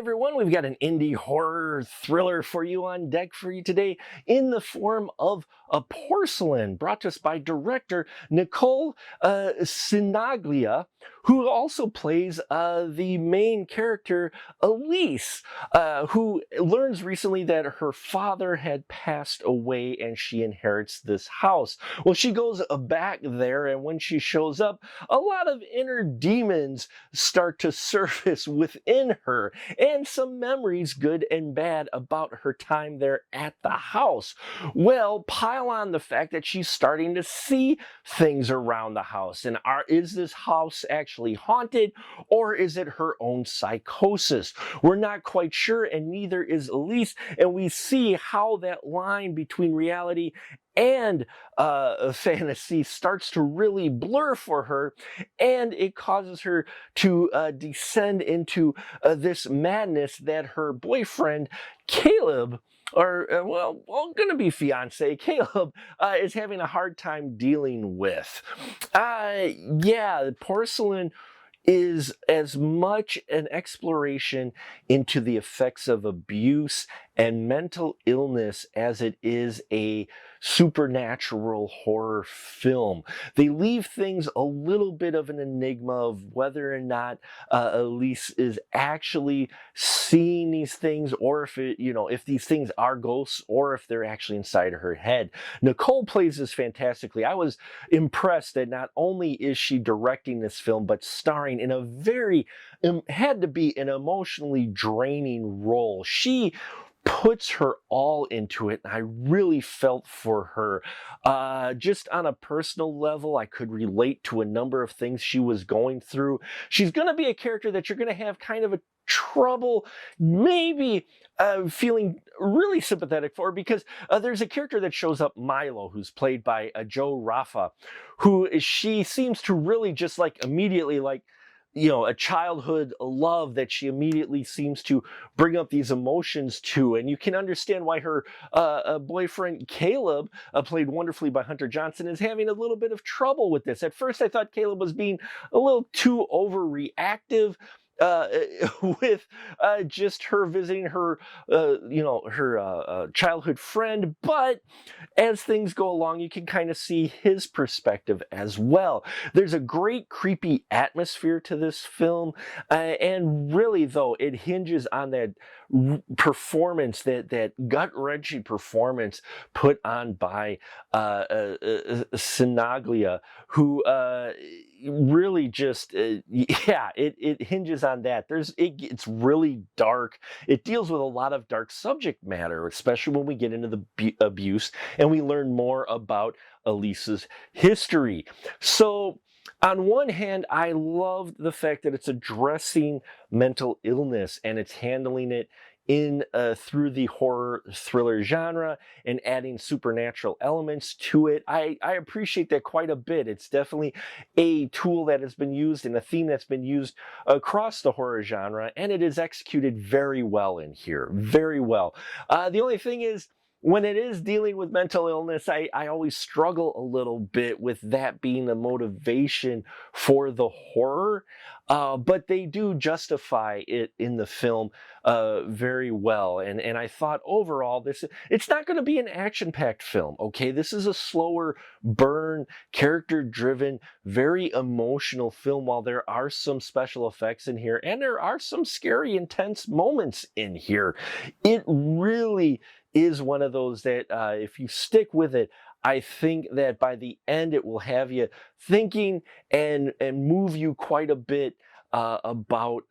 everyone, we've got an indie horror thriller for you on deck for you today in the form of a Porcelain, brought to us by director Nicole Sinaglia, who also plays the main character Elise, who learns recently that her father had passed away and she inherits this house. Well, she goes back there, and when she shows up, a lot of inner demons start to surface within her, and some memories, good and bad, about her time there at the house. Well, pile on the fact that she's starting to see things around the house. And is this house actually haunted, or is it her own psychosis? We're not quite sure, and neither is Elise. And we see how that line between reality and fantasy starts to really blur for her, and it causes her to descend into this madness that her boyfriend Caleb, or gonna be fiance Caleb, is having a hard time dealing with. Yeah, Porcelain is as much an exploration into the effects of abuse and mental illness as it is a supernatural horror film. They leave things a little bit of an enigma of whether or not Elise is actually seeing these things, or if these things are ghosts, or if they're actually inside of her head. Nicole plays this fantastically. I was impressed that not only is she directing this film, but starring in a very, had to be an emotionally draining role. She puts her all into it, and I really felt for her. Just on a personal level, I could relate to a number of things she was going through. She's going to be a character that you're going to have kind of a trouble maybe feeling really sympathetic for, because there's a character that shows up, Milo, who's played by Joe Raffa, she seems to really just immediately a childhood love that she immediately seems to bring up these emotions to. And you can understand why her boyfriend Caleb, played wonderfully by Hunter Johnson, is having a little bit of trouble with this. At first, I thought Caleb was being a little too overreactive with just her visiting her, childhood friend. But as things go along, you can kind of see his perspective as well. There's a great creepy atmosphere to this film, and really, though, it hinges on that performance, that gut-wrenching performance put on by Sinaglia, who really just, it hinges on that. It's really dark. It deals with a lot of dark subject matter, especially when we get into the abuse and we learn more about Elise's history. So, on one hand, I love the fact that it's addressing mental illness and it's handling it through the horror thriller genre and adding supernatural elements to it. I appreciate that quite a bit. It's definitely a tool that has been used and a theme that's been used across the horror genre, and it is executed very well in here. Very well. The only thing is, when it is dealing with mental illness, I always struggle a little bit with that being the motivation for the horror. But they do justify it in the film very well. And I thought overall, it's not going to be an action-packed film, okay? This is a slower burn, character-driven, very emotional film. While there are some special effects in here, and there are some scary, intense moments in here, it really is one of those that if you stick with it, I think that by the end it will have you thinking and move you quite a bit about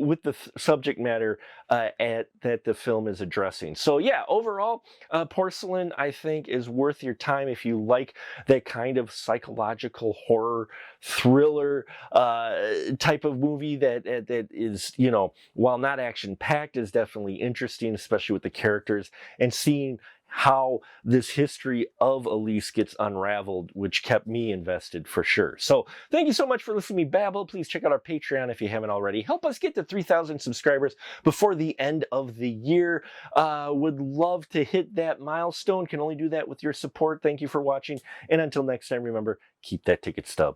with the subject matter that the film is addressing. So yeah, overall, Porcelain, I think, is worth your time if you like that kind of psychological horror thriller type of movie that is, while not action-packed, is definitely interesting, especially with the characters and seeing how this history of Elise gets unraveled, which kept me invested for sure. So thank you so much for listening to me babble. Please check out our Patreon if you haven't already. Help us get to 3,000 subscribers before the end of the year. Would love to hit that milestone. Can only do that with your support. Thank you for watching. And until next time, remember, keep that ticket stub.